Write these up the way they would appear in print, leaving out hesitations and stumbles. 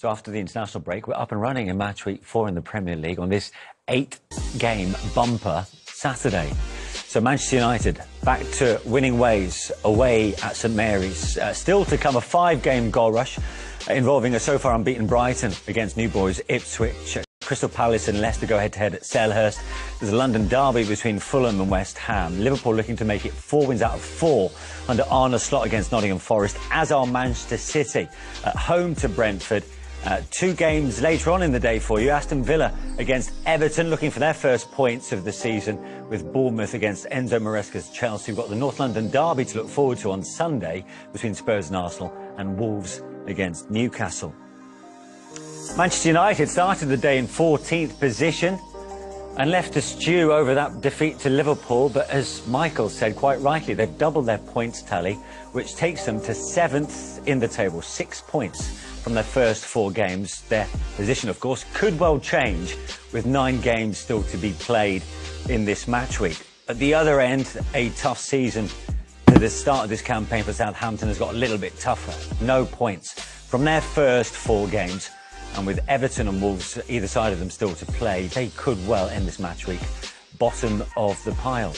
So after the international break, we're up and running in match week 4 in the Premier League on this 8-game bumper Saturday. So Manchester United back to winning ways away at St Mary's. Still to come a 5-game goal rush involving a so far unbeaten Brighton against new boys Ipswich. Crystal Palace and Leicester go head-to-head at Selhurst. There's a London derby between Fulham and West Ham. Liverpool looking to make it 4 wins out of 4 under Arne Slot against Nottingham Forest, as are Manchester City at home to Brentford. 2 games later on in the day for you. Aston Villa against Everton, looking for their first points of the season, with Bournemouth against Enzo Maresca's Chelsea. We've got the North London derby to look forward to on Sunday between Spurs and Arsenal, and Wolves against Newcastle. Manchester United started the day in 14th position and left to stew over that defeat to Liverpool, but as Michael said quite rightly, they've doubled their points tally, which takes them to 7th in the table, 6 points from their first 4 games. Their position, of course, could well change with 9 games still to be played in this match week. At the other end, a tough season to the start of this campaign for Southampton has got a little bit tougher. No points from their first 4 games. And with Everton and Wolves either side of them still to play, they could well end this match week bottom of the pile.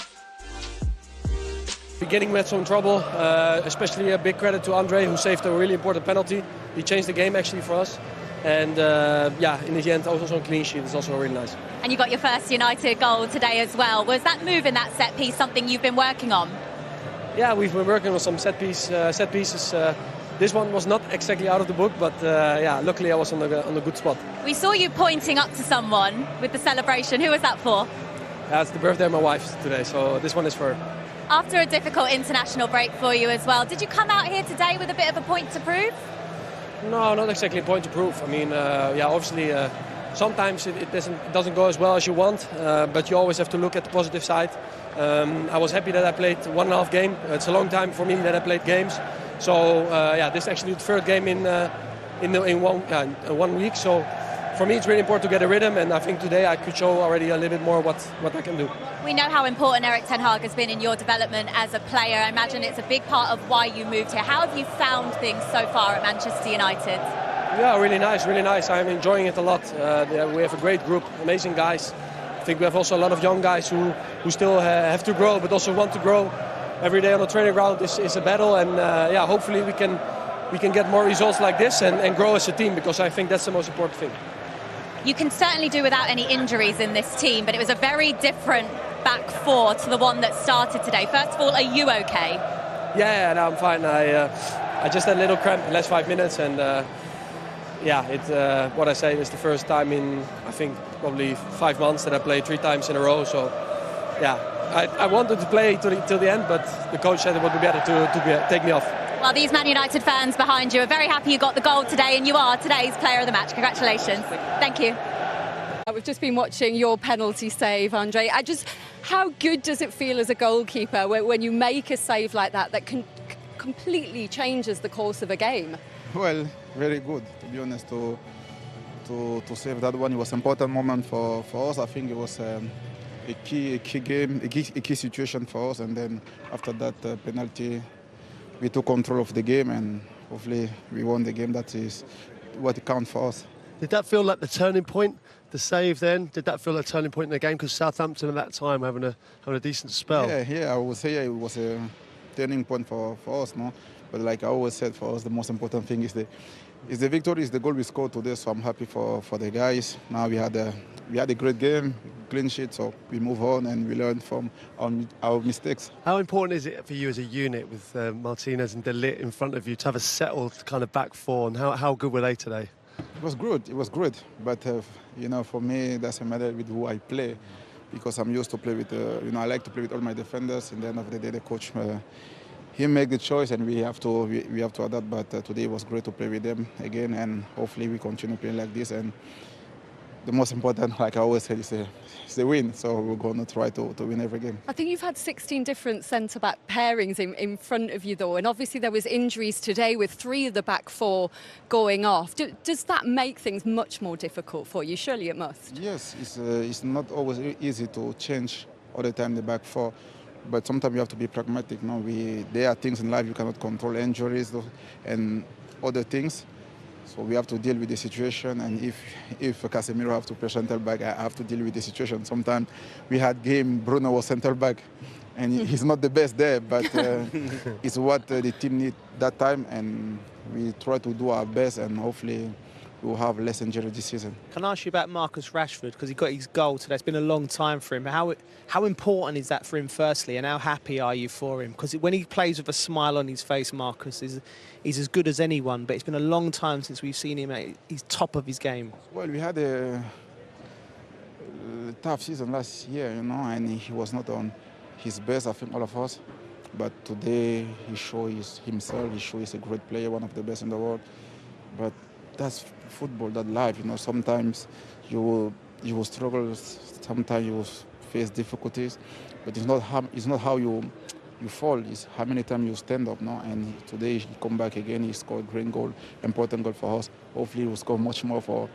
Beginning with some trouble, especially a big credit to Andre, who saved a really important penalty. He changed the game actually for us. And in the end, also a clean sheet is also really nice. And you got your first United goal today as well. Was that move in that set piece something you've been working on? Yeah, we've been working on some set pieces. This one was not exactly out of the book, but luckily I was on a good spot. We saw you pointing up to someone with the celebration. Who was that for? It's the birthday of my wife today, so this one is for her. After a difficult international break for you as well, did you come out here today with a bit of a point to prove? No, not exactly a point to prove. I mean, obviously sometimes it doesn't go as well as you want, but you always have to look at the positive side. I was happy that I played 1.5 games. It's a long time for me that I played games. So this is actually the third game in 1 week. So for me, it's really important to get a rhythm, and I think today I could show already a little bit more what I can do. We know how important Erik has been in your development as a player. I imagine it's a big part of why you moved here. How have you found things so far at Manchester United? Yeah, really nice, really nice. I'm enjoying it a lot. We have a great group, amazing guys. I think we have also a lot of young guys who still have to grow, but also want to grow. Every day on the training ground is a battle, and hopefully we can get more results like this and grow as a team, because I think that's the most important thing. You can certainly do without any injuries in this team, but it was a very different back 4 to the one that started today. First of all, are you okay? Yeah, no, I'm fine. I just had a little cramp in the last 5 minutes, and what I say is the first time in, I think, probably 5 months that I played 3 times in a row. So, I wanted to play till the end, but the coach said it would be better to take me off. Well, these Man United fans behind you are very happy you got the goal today, and you are today's player of the match. Congratulations. Thank you. We've just been watching your penalty save, Andre. How good does it feel as a goalkeeper when you make a save like that completely changes the course of a game? Well, very good, to be honest, to save that one. It was an important moment for us. I think it was a key game, a key situation for us. And then after that penalty, we took control of the game, and hopefully we won the game. That is what counts for us. Did that feel like the turning point, the save then? Did that feel like a turning point in the game? Because Southampton at that time having a decent spell. Yeah, I would say it was a turning point for us, no? But like I always said, for us the most important thing is the victory, is the goal we scored today. So I'm happy for the guys. Now we had a great game, clean sheet, so we move on and we learn from our mistakes. How important is it for you as a unit with Martinez and Ligt in front of you to have a settled kind of back 4? And how good were they today? It was good. It was good. But for me, it doesn't matter with who I play, because I'm used to play with. I like to play with all my defenders. And at the end of the day, the coach. He made the choice, and we have to adapt. But today it was great to play with them again, and hopefully we continue playing like this. And the most important, like I always say, is the win. So we're going to try to win every game. I think you've had 16 different centre-back pairings in front of you, though, and obviously there was injuries today with 3 of the back 4 going off. Does that make things much more difficult for you? Surely it must. Yes, it's not always easy to change all the time the back 4. But sometimes you have to be pragmatic. No, there are things in life you cannot control, injuries and other things. So we have to deal with the situation, and if Casemiro have to play centre back, I have to deal with the situation. Sometimes we had game, Bruno was centre back, and he's not the best there, but it's what the team need that time, and we try to do our best, and hopefully we'll have less injury this season. Can I ask you about Marcus Rashford, because he got his goal today? It's been a long time for him. How important is that for him, firstly, and how happy are you for him? Because when he plays with a smile on his face, Marcus, he's as good as anyone, but it's been a long time since we've seen him at his top of his game. Well, we had a tough season last year, you know, and he was not on his best, I think, all of us. But today he shows himself, he shows he's a great player, one of the best in the world. But that's football, that life, you know. Sometimes you will struggle, sometimes you will face difficulties, but it's not how you fall, it's how many times you stand up, no? And today he come back again, he scored a great goal, important goal for us. Hopefully he will score much more for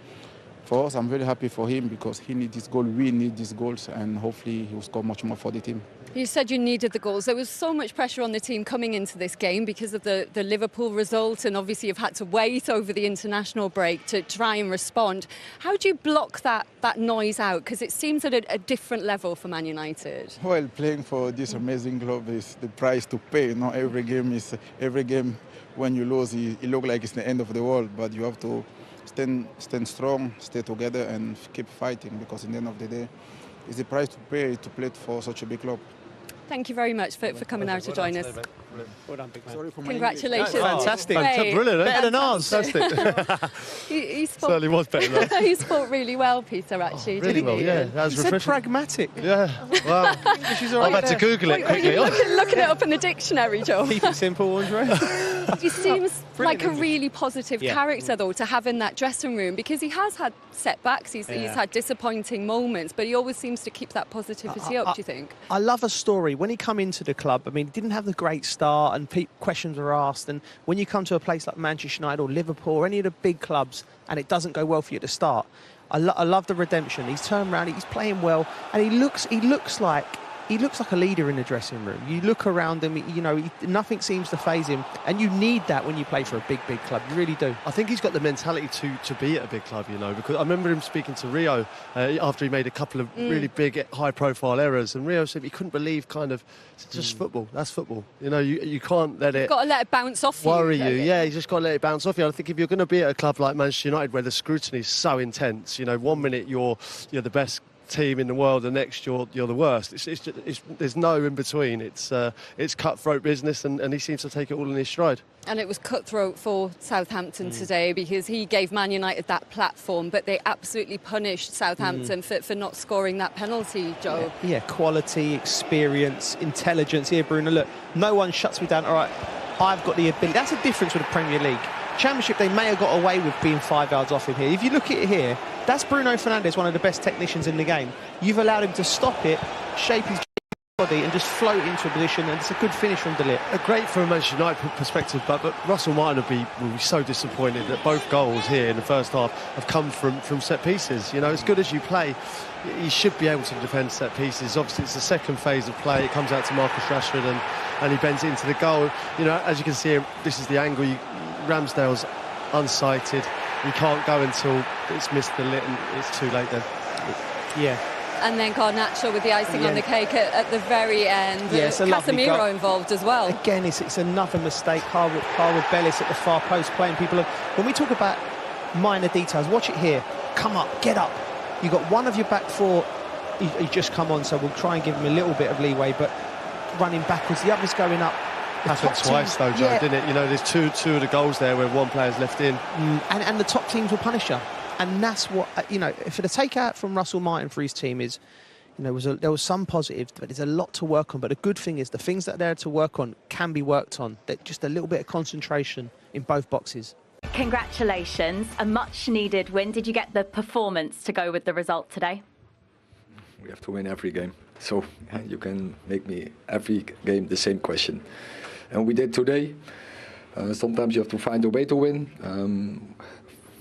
us. I'm very happy for him because he needs this goal, we need these goals, and hopefully he will score much more for the team. You said you needed the goals. There was so much pressure on the team coming into this game because of the Liverpool result, and obviously you've had to wait over the international break to try and respond. How do you block that noise out? Because it seems at a different level for Man United. Well, playing for this amazing club is the price to pay. Not every game when you lose, it looks like it's the end of the world, but you have to stand strong, stay together, and keep fighting, because at the end of the day, it's the price to pay to play for such a big club. Thank you very much for coming out to join us. Well done, big man. Sorry for my Congratulations. Fantastic. Great. Brilliant. Better than ours. Fantastic. He spoke, Certainly was better than us. he spoke really well, Peter, actually, Really didn't well, he? yeah. That was He said refreshing. pragmatic. Yeah. Well, I've had to Google it quickly. Looking it up in the dictionary, Joe. Keep it simple, Andre. He seems like a English. really positive character, though, to have in that dressing room, because he has had setbacks, he's had disappointing moments, but he always seems to keep that positivity up, do you think? I love a story. When he come into the club, I mean, he didn't have the great start, and questions were asked. And when you come to a place like Manchester United or Liverpool or any of the big clubs, and it doesn't go well for you at the start, I love the redemption. He's turned around, he's playing well, and he looks like a leader in the dressing room. You look around him, you know, nothing seems to faze him, and you need that when you play for a big club. You really do. I think he's got the mentality to be at a big club, you know, because I remember him speaking to Rio after he made a couple of really big, high-profile errors, and Rio said he couldn't believe it's just football. That's football. You know, you can't let it... Got to let it bounce off worry you. Yeah, you just got to let it bounce off you. I think if you're going to be at a club like Manchester United, where the scrutiny is so intense, you know, one minute you're the best team in the world, the next you're the worst. There's no in between. It's cutthroat business, and he seems to take it all in his stride. And it was cutthroat for Southampton today, because he gave Man United that platform, but they absolutely punished Southampton for not scoring that penalty, Joe. Yeah, quality, experience, intelligence. Here, Bruno, look, no one shuts me down. All right, I've got the ability. That's the difference with the Premier League. Championship, they may have got away with being 5 yards off him here. If you look at it here, that's Bruno Fernandes, one of the best technicians in the game. You've allowed him to stop it, shape his body, and just float into a position, and it's a good finish from Ligt. Great from a Manchester United perspective, but Russell Martin will be so disappointed that both goals here in the first half have come from set pieces. You know, as good as you play, you should be able to defend set pieces. Obviously, it's the second phase of play. It comes out to Marcus Rashford, and he bends it into the goal. You know, as you can see, this is the angle. Ramsdale's unsighted. You can't go until it's missed the lit, and it's too late then. Yeah. And then Garnacho with the icing on the cake at the very end. Yeah, it's a lovely goal. Casemiro involved as well. Again, it's another mistake. Harwood Bellis at the far post playing people. When we talk about minor details, watch it here. Come up, get up. You've got one of your back four. He just come on, so we'll try and give him a little bit of leeway, but running backwards, the other's going up. Happened twice though, Joe, didn't it? You know, there's two of the goals there where one player's left in. And the top teams will punish you. And that's what, you know, for the takeout from Russell Martin for his team is, you know, there was some positives, but there's a lot to work on. But the good thing is the things that are there to work on can be worked on. Just a little bit of concentration in both boxes. Congratulations, a much needed win. Did you get the performance to go with the result today? We have to win every game. So you can make me every game the same question. And we did today. Sometimes you have to find a way to win.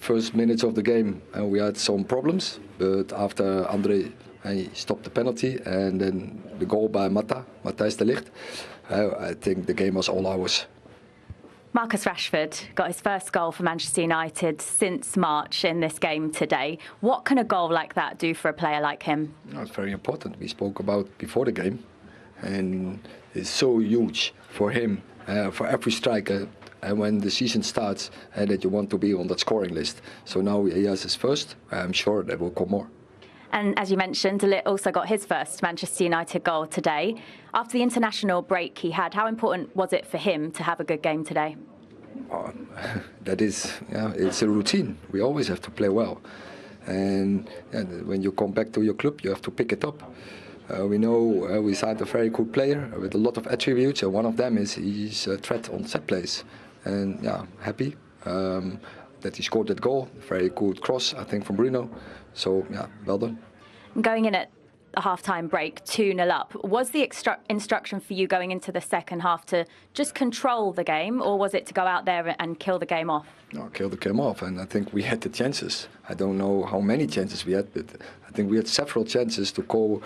First minutes of the game, we had some problems, but after Andre he stopped the penalty and then the goal by Matthijs de Ligt, I think the game was all ours. Marcus Rashford got his first goal for Manchester United since March in this game today. What can a goal like that do for a player like him? It's very important. We spoke about before the game, and it's so huge for him, for every striker. And when the season starts, that you want to be on that scoring list. So now he has his first. I'm sure there will come more. And as you mentioned, Ligt also got his first Manchester United goal today. After the international break he had, how important was it for him to have a good game today? That is, it's a routine. We always have to play well. And when you come back to your club, you have to pick it up. We know we signed a very good player with a lot of attributes, and one of them is he's a threat on set plays. And happy that he scored that goal. Very good cross, I think, from Bruno. So, well done. Going in at a half-time break, 2-0 up, was the instruction for you going into the second half to just control the game, or was it to go out there and kill the game off? No, kill the game off, and I think we had the chances. I don't know how many chances we had, but I think we had several chances to go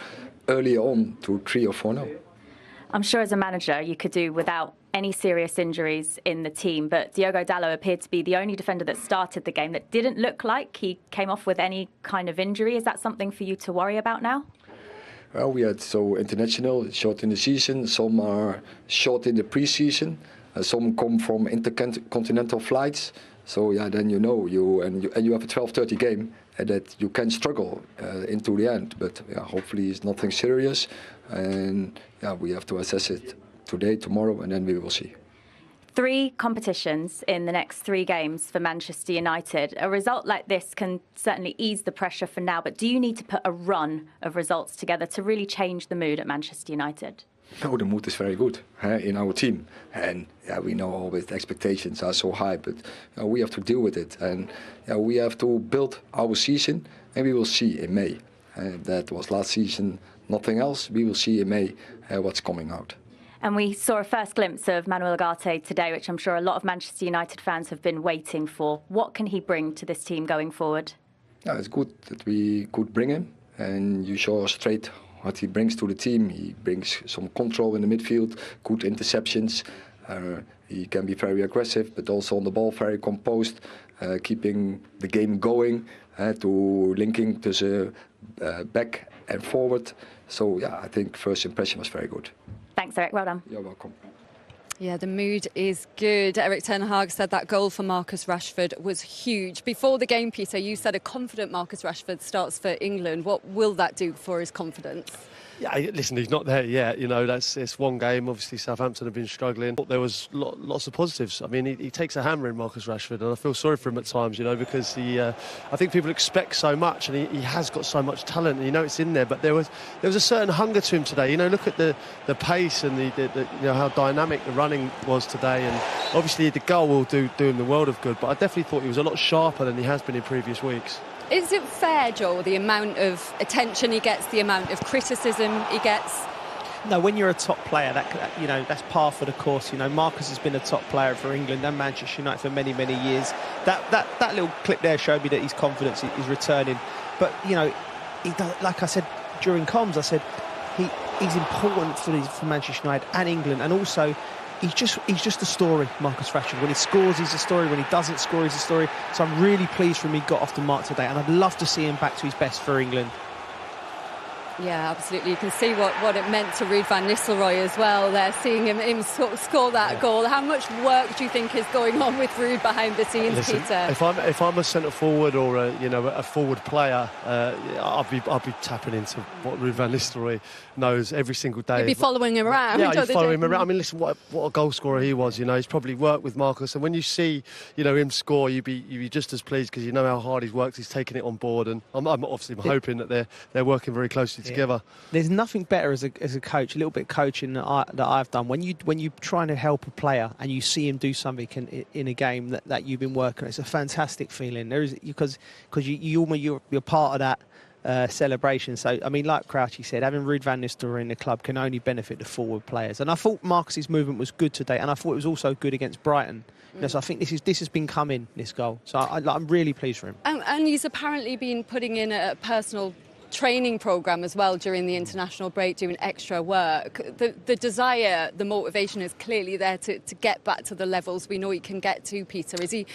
earlier on to 3 or 4-0. I'm sure as a manager you could do without any serious injuries in the team, but Diogo Dalot appeared to be the only defender that started the game that didn't look like he came off with any kind of injury. Is that something for you to worry about now? Well, we had international, short in the season, some are short in the pre-season, some come from intercontinental flights. So then you have a 12:30 game that you can struggle into the end. But hopefully it's nothing serious, and we have to assess it today, tomorrow, and then we will see. 3 competitions in the next 3 games for Manchester United. A result like this can certainly ease the pressure for now, but do you need to put a run of results together to really change the mood at Manchester United? No, the mood is very good in our team, and we know always the expectations are so high, but we have to deal with it, and we have to build our season, and we will see in May. That was last season, nothing else. We will see in May what's coming out. And we saw a first glimpse of Manuel Ugarte today, which I'm sure a lot of Manchester United fans have been waiting for. What can he bring to this team going forward? It's good that we could bring him, and you saw straight what he brings to the team. He brings some control in the midfield, good interceptions. He can be very aggressive, but also on the ball very composed, keeping the game going, to linking to the back and forward. So I think first impression was very good. Thanks, Erik. Well done. You're welcome. Yeah, the mood is good. Erik ten Hag said that goal for Marcus Rashford was huge. Before the game, Peter, you said a confident Marcus Rashford starts for England. What will that do for his confidence? Yeah, listen, he's not there yet. It's one game. Obviously, Southampton have been struggling. There was lots of positives. I mean, he takes a hammer in, Marcus Rashford, and I feel sorry for him at times, because I think people expect so much, and he has got so much talent, and it's in there. But there was a certain hunger to him today. Look at the pace and the how dynamic the running was today, and obviously the goal will do him the world of good. But I definitely thought he was a lot sharper than he has been in previous weeks. Is it fair, Joel, the amount of attention he gets, the amount of criticism he gets? No, when you're a top player, that's par for the course. Marcus has been a top player for England and Manchester United for many, many years. That little clip there showed me that his confidence is returning. But he does, like I said during comms, I said he's important for Manchester United and England, and also he's just a story, Marcus Rashford. When he scores, he's a story. When he doesn't score, he's a story. So I'm really pleased for him he got off the mark today, and I'd love to see him back to his best for England. Yeah, absolutely. You can see what it meant to Ruud van Nistelrooy as well there, seeing him score that goal. How much work do you think is going on with Ruud behind the scenes, Listen, Peter? If I'm a centre forward or a forward player, I'll be tapping into what Ruud van Nistelrooy knows every single day. You'd be following him around. Yeah, you follow him around. I mean, listen, what a goal scorer he was. He's probably worked with Marcus, and when you see him score, you'd be just as pleased because you know how hard he's worked. He's taken it on board, and I'm obviously hoping that they're working very closely together. There's nothing better as a coach, a little bit of coaching that I've done. When you're trying to help a player and you see him do something in a game that you've been working on, it's a fantastic feeling. There is because you're part of that celebration. So I mean, like Crouchy said, having Ruud van Nistelrooy in the club can only benefit the forward players. And I thought Marcus's movement was good today, and I thought it was also good against Brighton. So I think this has been coming, this goal. So I'm really pleased for him. And he's apparently been putting in a personal training programme as well during the international break, doing extra work. The desire, the motivation is clearly there to get back to the levels we know he can get to, Peter. Is he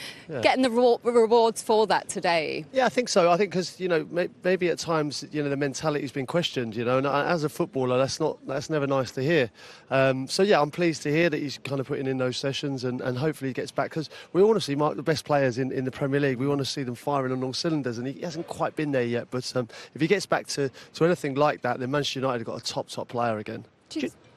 getting the rewards for that today? Yeah, I think so. I think because, you know, maybe at times, you know, the mentality's been questioned, you know, and as a footballer, that's never nice to hear. So, yeah, I'm pleased to hear that he's kind of putting in those sessions and hopefully he gets back, because we want to see the best players in the Premier League. We want to see them firing on all cylinders, and he hasn't quite been there yet. But if he gets back to anything like that, then Manchester United have got a top player again.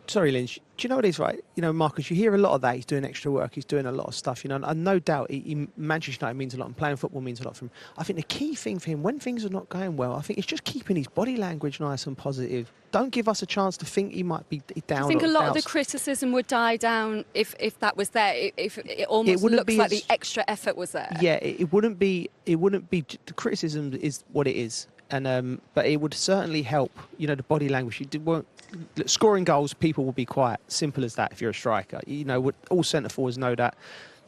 Sorry, Lynch. Do you know what it is, right? You know, Marcus, you hear a lot of that. He's doing extra work. He's doing a lot of stuff, you know, and no doubt Manchester United means a lot, and playing football means a lot for him. I think the key thing for him, when things are not going well, I think it's just keeping his body language nice and positive. Don't give us a chance to think he might be down. I think a lot of the criticism would die down if that was there, if it almost looks like the extra effort was there. Yeah, it wouldn't be. The criticism is what it is, and but it would certainly help. You know, the body language. Scoring goals, people will be quiet. Simple as that. If you're a striker, you know, all centre forwards know that.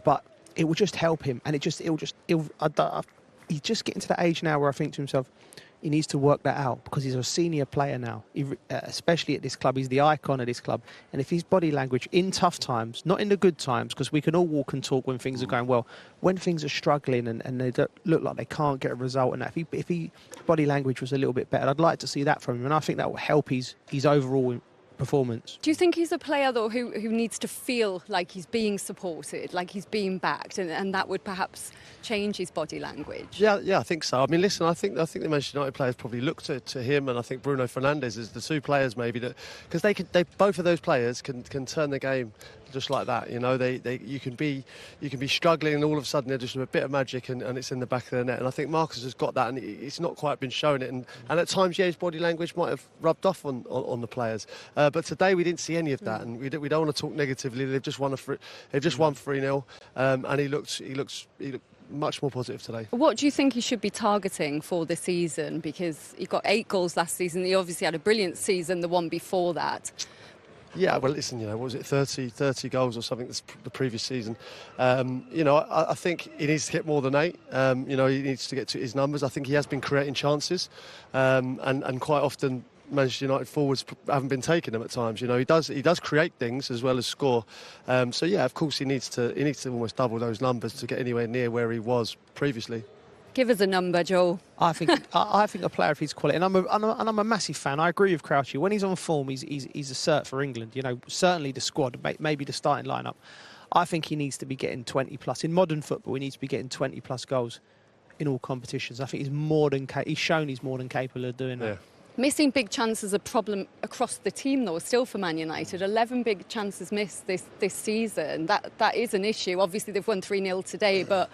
But it will just help him, and he's just getting to that age now where I think to himself, he needs to work that out, because he's a senior player now, especially at this club. He's the icon of this club. And if his body language in tough times, not in the good times, because we can all walk and talk when things are going well, when things are struggling and they don't look like they can't get a result, and that, if he body language was a little bit better, I'd like to see that from him, and I think that will help his overall performance. Do you think he's a player, though, who needs to feel like he's being supported, like he's being backed, and that would perhaps change his body language? Yeah, I think so. I mean, listen, I think the Manchester United players probably look to him, and I think Bruno Fernandes is the two players maybe that, because they both of those players can turn the game just like that. You know, you can be struggling, and all of a sudden they're just a bit of magic, and it's in the back of their net. And I think Marcus has got that, and it's not quite been showing it. And at times, his body language might have rubbed off on the players. But today we didn't see any of that, and we don't want to talk negatively. They've just won 3-0, and he looked much more positive today. What do you think he should be targeting for this season? Because he got 8 goals last season. He obviously had a brilliant season, the one before that. Yeah, well, listen, you know, what was it, 30 goals or something the previous season? You know, I think he needs to get more than 8. You know, he needs to get to his numbers. I think he has been creating chances, and quite often Manchester United forwards haven't been taking them at times. You know, he does create things as well as score. So yeah, of course he needs to almost double those numbers to get anywhere near where he was previously. Give us a number, Joel. I think a player of his quality, and I'm a massive fan. I agree with Crouchy. When he's on form, he's a cert for England. You know, certainly the squad, maybe the starting lineup. I think he needs to be getting 20 plus in modern football. He needs to be getting 20 plus goals in all competitions. I think he's shown he's more than capable of doing that. Yeah. Missing big chances a problem across the team, though, still for Man United. 11 big chances missed this season. That is an issue. Obviously, they've won 3-0 today, but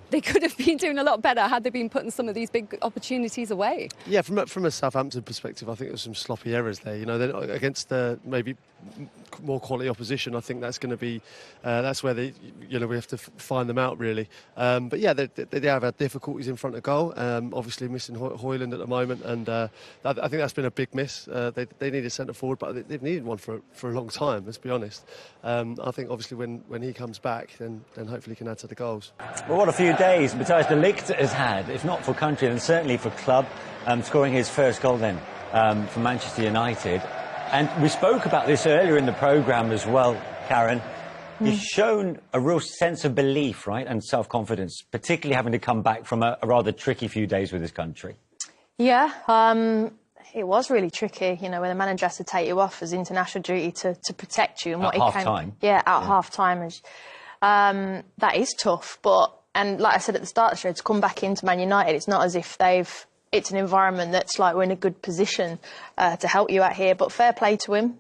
they could have been doing a lot better had they been putting some of these big opportunities away. Yeah, from a Southampton perspective, I think there's some sloppy errors there. You know, against maybe more quality opposition, I think that's going to be that's where we have to find them out really. But yeah, they have had difficulties in front of goal. Obviously missing Højlund at the moment, and I think that's been a big miss. They need a centre forward, but they've needed one for a long time. Let's be honest. I think obviously when he comes back, then hopefully he can add to the goals. Well, what a few days Matthijs de Ligt has had, if not for country, then certainly for club, scoring his first goal then for Manchester United. And we spoke about this earlier in the programme as well, Karen. He's shown a real sense of belief, right, and self-confidence, particularly having to come back from a rather tricky few days with his country. Yeah, it was really tricky, you know, when the manager has to take you off as international duty to protect you. And at half-time. Yeah, at half-time. That is tough, and like I said at the start of the show, to come back into Man United, it's not as if it's an environment that's like we're in a good position to help you out here, but fair play to him.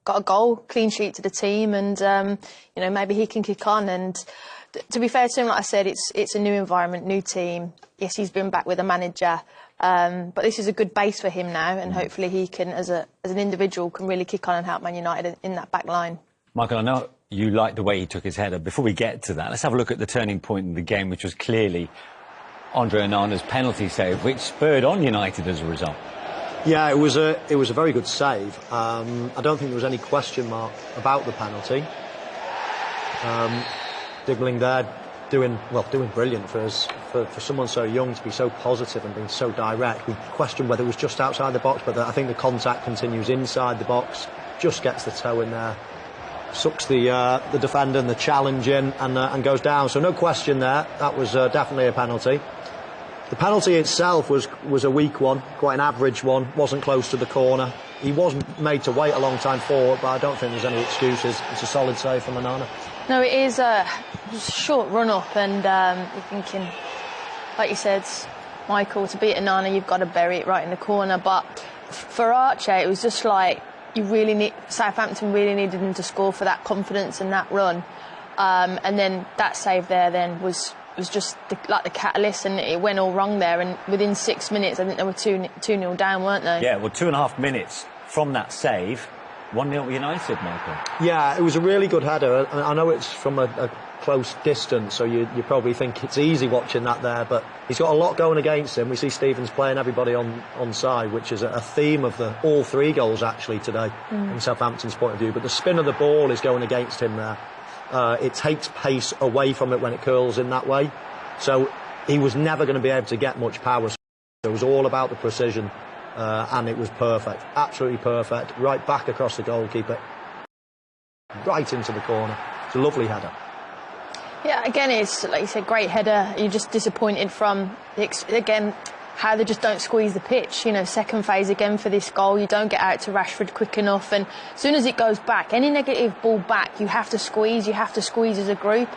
Got a goal, clean sheet to the team, and you know, maybe he can kick on. And to be fair to him, like I said, it's a new environment, new team. Yes, he's been back with a manager, but this is a good base for him now, and hopefully he can, as an individual, can really kick on and help Man United in that back line. Michael, I know you like the way he took his header. Before we get to that, let's have a look at the turning point in the game, which was clearly Andre Onana's penalty save, which spurred on United as a result. Yeah, it was a very good save. I don't think there was any question mark about the penalty. Diggling there doing brilliant for us, for someone so young to be so positive and being so direct. We questioned whether it was just outside the box, but I think the contact continues inside the box, just gets the toe in there, sucks the defender and the challenge in, and goes down. So no question there, that was definitely a penalty. The penalty itself was a weak one, quite an average one, wasn't close to the corner. He wasn't made to wait a long time for it, but I don't think there's any excuses. It's a solid save from Onana. No, it is a short run-up, and you're thinking, like you said, Michael, to beat Onana, you've got to bury it right in the corner. But for Archer, it was just like Southampton really needed him to score for that confidence and that run. And then that save there then was just like the catalyst, and it went all wrong there. And within 6 minutes, I think they were 2-0 down, weren't they? Yeah, well, 2.5 minutes from that save, 1-0 United, Michael. Yeah, it was a really good header. I know it's from a close distance, so you probably think it's easy watching that there, but he's got a lot going against him. We see Stevens playing everybody on side, which is a theme of all 3 goals actually today, from Southampton's point of view. But the spin of the ball is going against him there. It takes pace away from it when it curls in that way. So he was never going to be able to get much power. So it was all about the precision, and it was perfect, absolutely perfect. Right back across the goalkeeper, right into the corner. It's a lovely header. Yeah, again, it's, like you said, great header. You're just disappointed from, again, how they just don't squeeze the pitch. You know, second phase again for this goal. You don't get out to Rashford quick enough. And as soon as it goes back, any negative ball back, you have to squeeze. You have to squeeze as a group.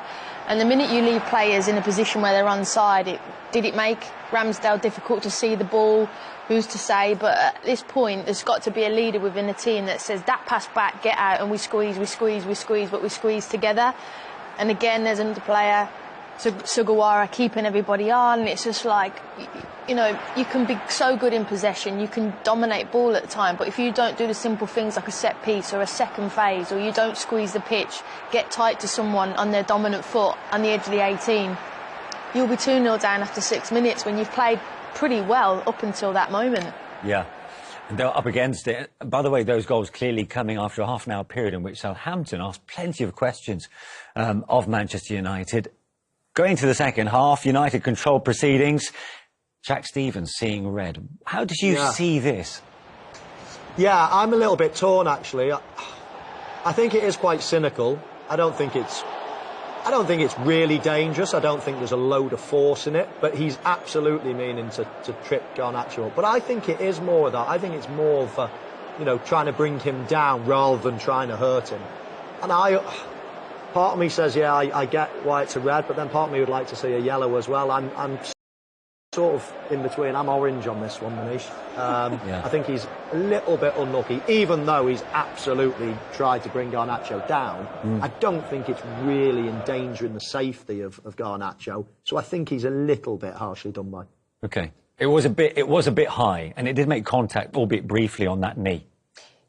And the minute you leave players in a position where they're onside, did it make Ramsdale difficult to see the ball? Who's to say? But at this point, there's got to be a leader within the team that says, that pass back, get out, and we squeeze, but we squeeze together. And again, there's another player, Sugawara, keeping everybody on. And it's just like, you know, you can be so good in possession, you can dominate ball at the time, but if you don't do the simple things like a set piece or a second phase, or you don't squeeze the pitch, get tight to someone on their dominant foot on the edge of the 18, you'll be 2-0 down after 6 minutes when you've played pretty well up until that moment. Yeah. And they're up against it. By the way, those goals clearly coming after a half-an-hour period in which Southampton asked plenty of questions of Manchester United. Going to the second half, United controlled proceedings. Jack Stevens seeing red. How did you see this? Yeah, I'm a little bit torn, actually. I think it is quite cynical. I don't think it's really dangerous. I don't think there's a load of force in it, but he's absolutely meaning to trip Garnacho. But I think it is more of that. I think it's more for, you know, trying to bring him down rather than trying to hurt him. And part of me says, yeah, I get why it's a red, but then part of me would like to see a yellow as well. I'm sort of in between. I'm orange on this one, Manish. I think he's a little bit unlucky, even though he's absolutely tried to bring Garnacho down. I don't think it's really endangering the safety of Garnacho. So I think he's a little bit harshly done by. Okay, it was a bit high, and it did make contact, albeit briefly, on that knee.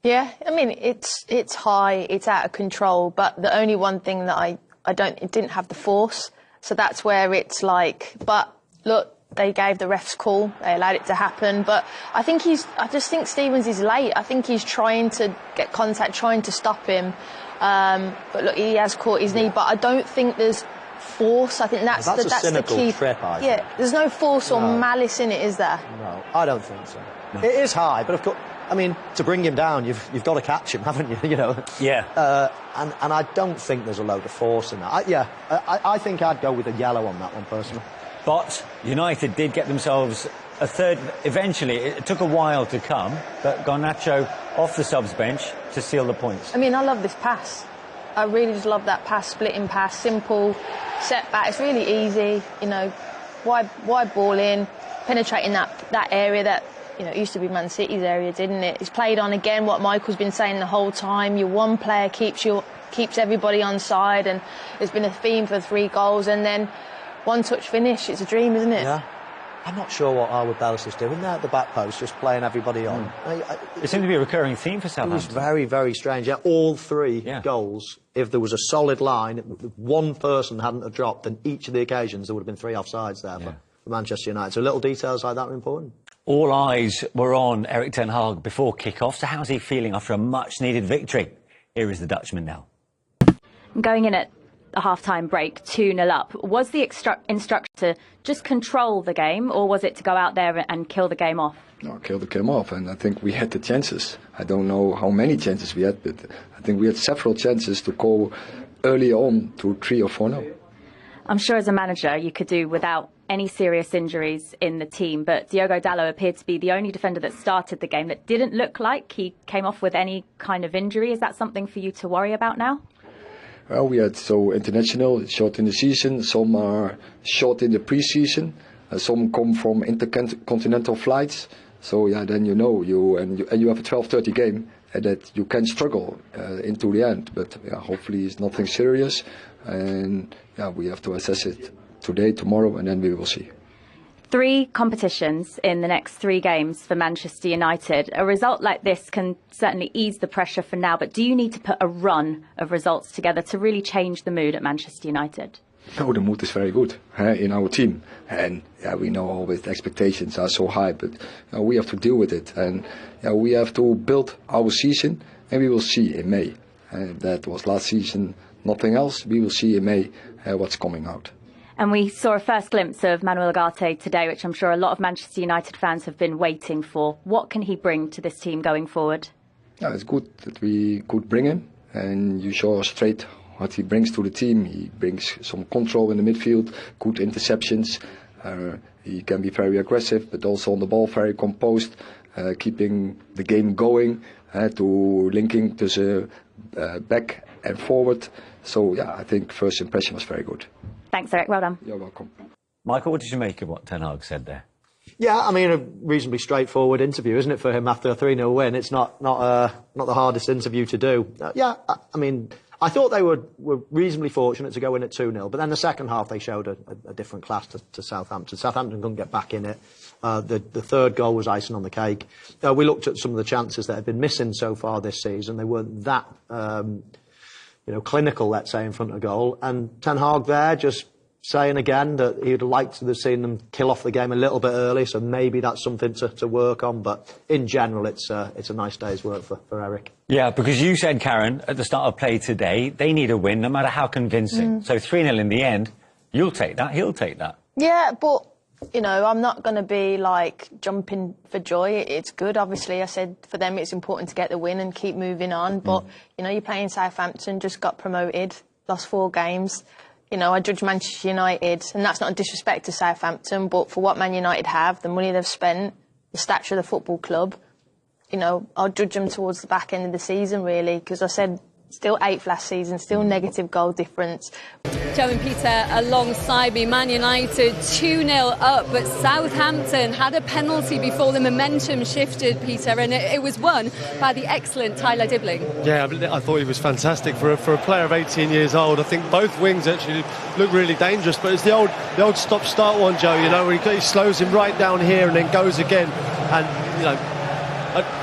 Yeah, I mean, it's high, it's out of control, but the only one thing that it didn't have the force. So that's where it's like, but look, they gave the refs call, they allowed it to happen, but I just think Stevens is late. I think he's trying to get contact, trying to stop him, but look, he has caught his knee, but I don't think there's force. I think that's a cynical the key. Trip, I think. There's no force or malice in it, is there? No, I don't think so. No. It is high, but of course, I mean, to bring him down, you've got to catch him, haven't you? You know. Yeah. And I don't think there's a load of force in that. I think I'd go with a yellow on that one personally. But United did get themselves a third. Eventually, it took a while to come, but Garnacho off the subs bench to seal the points. I mean, I love this pass. I really just love that pass, splitting pass, simple, set back. It's really easy, you know, wide ball in, penetrating that area that, you know, it used to be Man City's area, didn't it? It's played on again what Michael's been saying the whole time. Your one player keeps everybody on side, and there's been a theme for 3 goals, and then one-touch finish. It's a dream, isn't it? Yeah. I'm not sure what Arwood Bellis is doing there at the back post, just playing everybody on. It seemed to be a recurring theme for Southampton. It was very, very strange. Yeah, all 3 goals, if there was a solid line, if one person hadn't have dropped, then each of the occasions there would have been 3 offsides there for Manchester United. So little details like that are important. All eyes were on Erik ten Hag before kick-off. So how's he feeling after a much-needed victory? Here is the Dutchman now. Going in at the half-time break 2-0 up. Was the instruction to just control the game, or was it to go out there and kill the game off? No, kill the game off, and I think we had the chances. I don't know how many chances we had, but I think we had several chances to go early on to 3 or 4-0. I'm sure as a manager you could do without any serious injuries in the team, but Diogo Dalot appeared to be the only defender that started the game that didn't look like he came off with any kind of injury. Is that something for you to worry about now? Well, we had international, short in the season, some are short in the pre-season, some come from intercontinental flights. So yeah, then you have a 12:30 game that you can struggle into the end. But yeah, hopefully it's nothing serious, and yeah, we have to assess it today, tomorrow, and then we will see. 3 competitions in the next 3 games for Manchester United. A result like this can certainly ease the pressure for now, but do you need to put a run of results together to really change the mood at Manchester United? No, the mood is very good in our team, and yeah, we know always the expectations are so high, but we have to deal with it, and we have to build our season, and we will see in May. That was last season, nothing else. We will see in May what's coming out. And we saw a first glimpse of Manuel Ugarte today, which I'm sure a lot of Manchester United fans have been waiting for. What can he bring to this team going forward? Yeah, it's good that we could bring him, and you saw straight what he brings to the team. He brings some control in the midfield, good interceptions. He can be very aggressive, but also on the ball very composed, keeping the game going, to linking to the back and forward. So yeah, I think first impression was very good. Thanks, Erik. Well done. You're welcome. Michael, what did you make of what Ten Hag said there? Yeah, I mean, a reasonably straightforward interview, isn't it, for him after a 3-0 win? It's not the hardest interview to do. Yeah, I mean, I thought they were reasonably fortunate to go in at 2-0, but then the second half they showed a different class to Southampton. Southampton couldn't get back in it. The third goal was icing on the cake. We looked at some of the chances that had been missing so far this season. They weren't that clinical, let's say, in front of goal. And Ten Hag there just saying again that he'd like to have seen them kill off the game a little bit early, so maybe that's something to work on. But in general, it's a nice day's work for Erik. Yeah, because you said, Karen, at the start of play today, they need a win, no matter how convincing. So 3-0 in the end, you'll take that, he'll take that. Yeah, but, I'm not going to be, jumping for joy. It's good, obviously. I said for them it's important to get the win and keep moving on. But, you're playing Southampton, just got promoted, lost 4 games. I judge Manchester United, and that's not a disrespect to Southampton, but for what Man United have, the money they've spent, the stature of the football club, I'll judge them towards the back end of the season, really, because I said still 8th last season, still negative goal difference. Joe and Peter alongside me. Man United 2-0 up, but Southampton had a penalty before the momentum shifted, Peter, and it was won by the excellent Tyler Dibbling. Yeah, I thought he was fantastic for a player of 18 years old. I think both wings actually look really dangerous, but it's the old stop-start one, Joe, where he slows him right down here and then goes again, and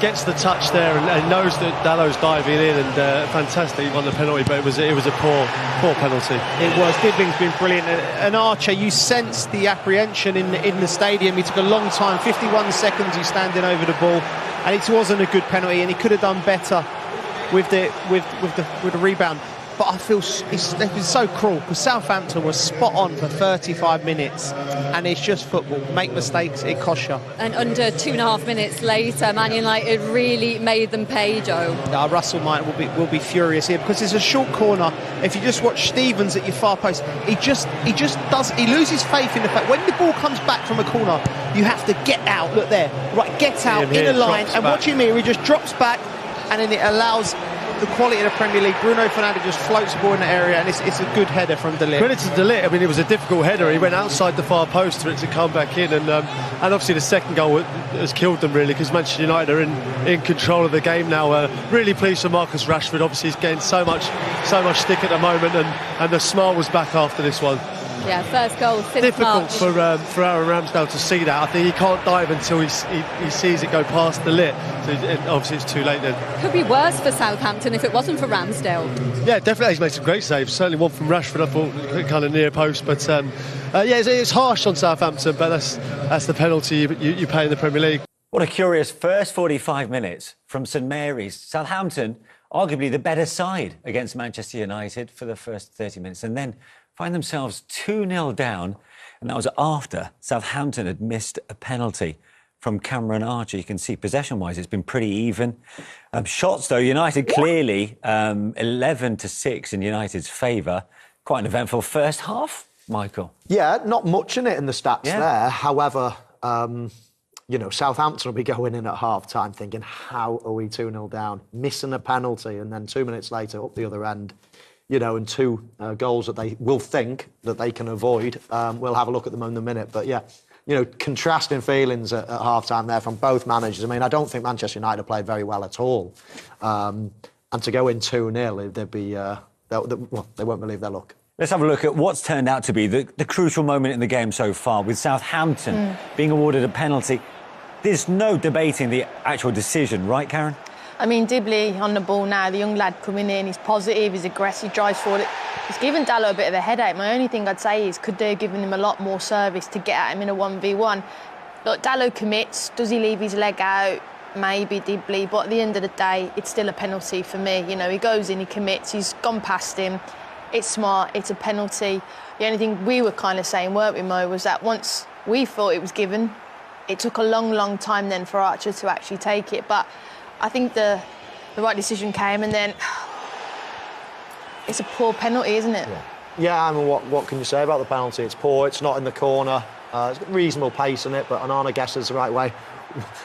gets the touch there and knows that Dalot's diving in, and fantastic, he won the penalty, but it was a poor penalty. It was. Dibbling's been brilliant. And Archer, you sense the apprehension in the stadium. He took a long time, 51 seconds he's standing over the ball, and it wasn't a good penalty, and he could have done better with the rebound. But I feel it's been so cruel, because Southampton was spot on for 35 minutes, and it's just football. Make mistakes, it costs you. And under 2.5 minutes later, Man United really made them pay, Joe. Russell will be furious here, because it's a short corner. If you just watch Stevens at your far post, he loses faith in the fact when the ball comes back from a corner, you have to get out. Look there, right, get out in a line, and watch him here. He just drops back, and then it allows the quality of the Premier League. Bruno Fernandes just floats the ball in the area, and it's a good header from De Ligt. Credit to De Ligt. I mean, it was a difficult header. He went outside the far post for it to come back in, and obviously the second goal has killed them, really, because Manchester United are in control of the game now. Really pleased for Marcus Rashford. Obviously, he's getting so much stick at the moment, and the smile was back after this one. Yeah, first goal since difficult March. for Aaron Ramsdale to see that. I think he can't dive until he sees it go past De Ligt. So obviously it's too late then. Could be worse for Southampton if it wasn't for Ramsdale. Yeah, definitely. He's made some great saves. Certainly one from Rashford, I thought, kind of near post. But it's harsh on Southampton, but that's the penalty you pay in the Premier League. What a curious first 45 minutes from St Mary's. Southampton arguably the better side against Manchester United for the first 30 minutes and then find themselves 2-0 down. And that was after Southampton had missed a penalty from Cameron Archer. You can see possession-wise it's been pretty even. Shots, though, United clearly 11-6 in United's favour. Quite an eventful first half, Michael. Yeah, not much in it in the stats there. However, you know, Southampton will be going in at half-time thinking, how are we 2-0 down? Missing a penalty, and then 2 minutes later, up the other end, you know, and 2 goals that they will think that they can avoid. We'll have a look at them in a minute. But, yeah, you know, contrasting feelings at half-time there from both managers. I mean, I don't think Manchester United played very well at all. And to go in 2-0, they'd be... they won't believe their luck. Let's have a look at what's turned out to be the crucial moment in the game so far, with Southampton being awarded a penalty. There's no debating the actual decision, right, Karen? I mean, Dibley on the ball now, the young lad coming in, he's positive, he's aggressive, drives forward. He's given Dalot a bit of a headache. My only thing I'd say is, could they have given him a lot more service to get at him in a 1v1? Look, Dalot commits. Does he leave his leg out? Maybe Dibley. But at the end of the day, it's still a penalty for me. You know, he goes in, he commits, he's gone past him. It's smart, it's a penalty. The only thing we were kind of saying, weren't we, Mo, was that once we thought it was given, it took a long, long time then for Archer to actually take it. But I think the right decision came, and then it's a poor penalty, isn't it? Yeah, I mean, what can you say about the penalty? It's poor, it's not in the corner. It's got reasonable pace in it, but Onana guesses the right way.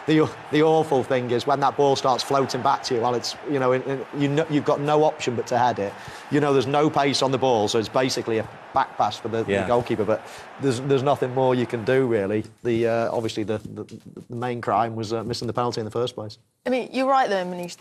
The awful thing is when that ball starts floating back to you, well, it's, you know, you've got no option but to head it. You know, there's no pace on the ball, so it's basically a back pass for the goalkeeper. But there's nothing more you can do, really. Obviously the main crime was missing the penalty in the first place. I mean, you're right though, Manish.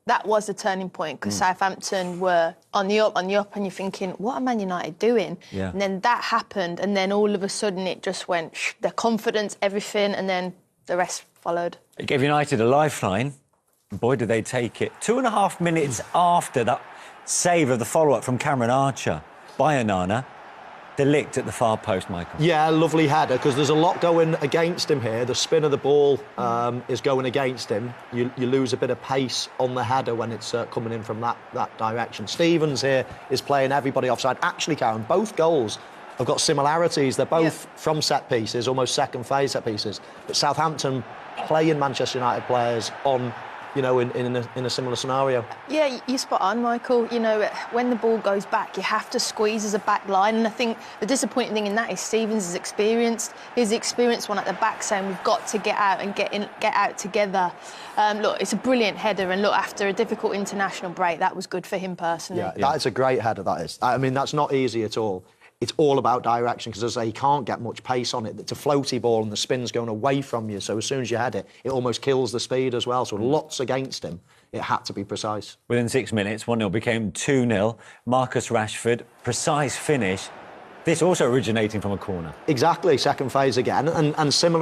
That was the turning point, because Southampton were on the up, and you're thinking, what are Man United doing? Yeah. And then that happened, and then all of a sudden it just went, their confidence, everything, and then the rest followed. It gave United a lifeline. Boy, did they take it. 2.5 minutes after that save of the follow-up from Cameron Archer by Onana, Ligt at the far post, Michael. Yeah, lovely header, because there's a lot going against him here. The spin of the ball is going against him. You lose a bit of pace on the header when it's coming in from that direction. Stevens here is playing everybody offside. Actually, Karen, both goals have got similarities. They're both from set pieces, almost second phase set pieces. But Southampton playing Manchester United players on, you know, in a similar scenario. Yeah, you're spot on, Michael. You know, when the ball goes back, you have to squeeze as a back line. And I think the disappointing thing in that is Stevens is experienced. He's the experienced one at the back, saying we've got to get out and get out together. Look, it's a brilliant header, and look, after a difficult international break, that was good for him personally. Yeah, that is a great header, that is. I mean, that's not easy at all. It's all about direction, because, as I say, you can't get much pace on it. It's a floaty ball and the spin's going away from you, so as soon as you head it, it almost kills the speed as well. So lots against him. It had to be precise. Within 6 minutes, 1-0 became 2-0. Marcus Rashford, precise finish. This also originating from a corner. Exactly, second phase again, and similar.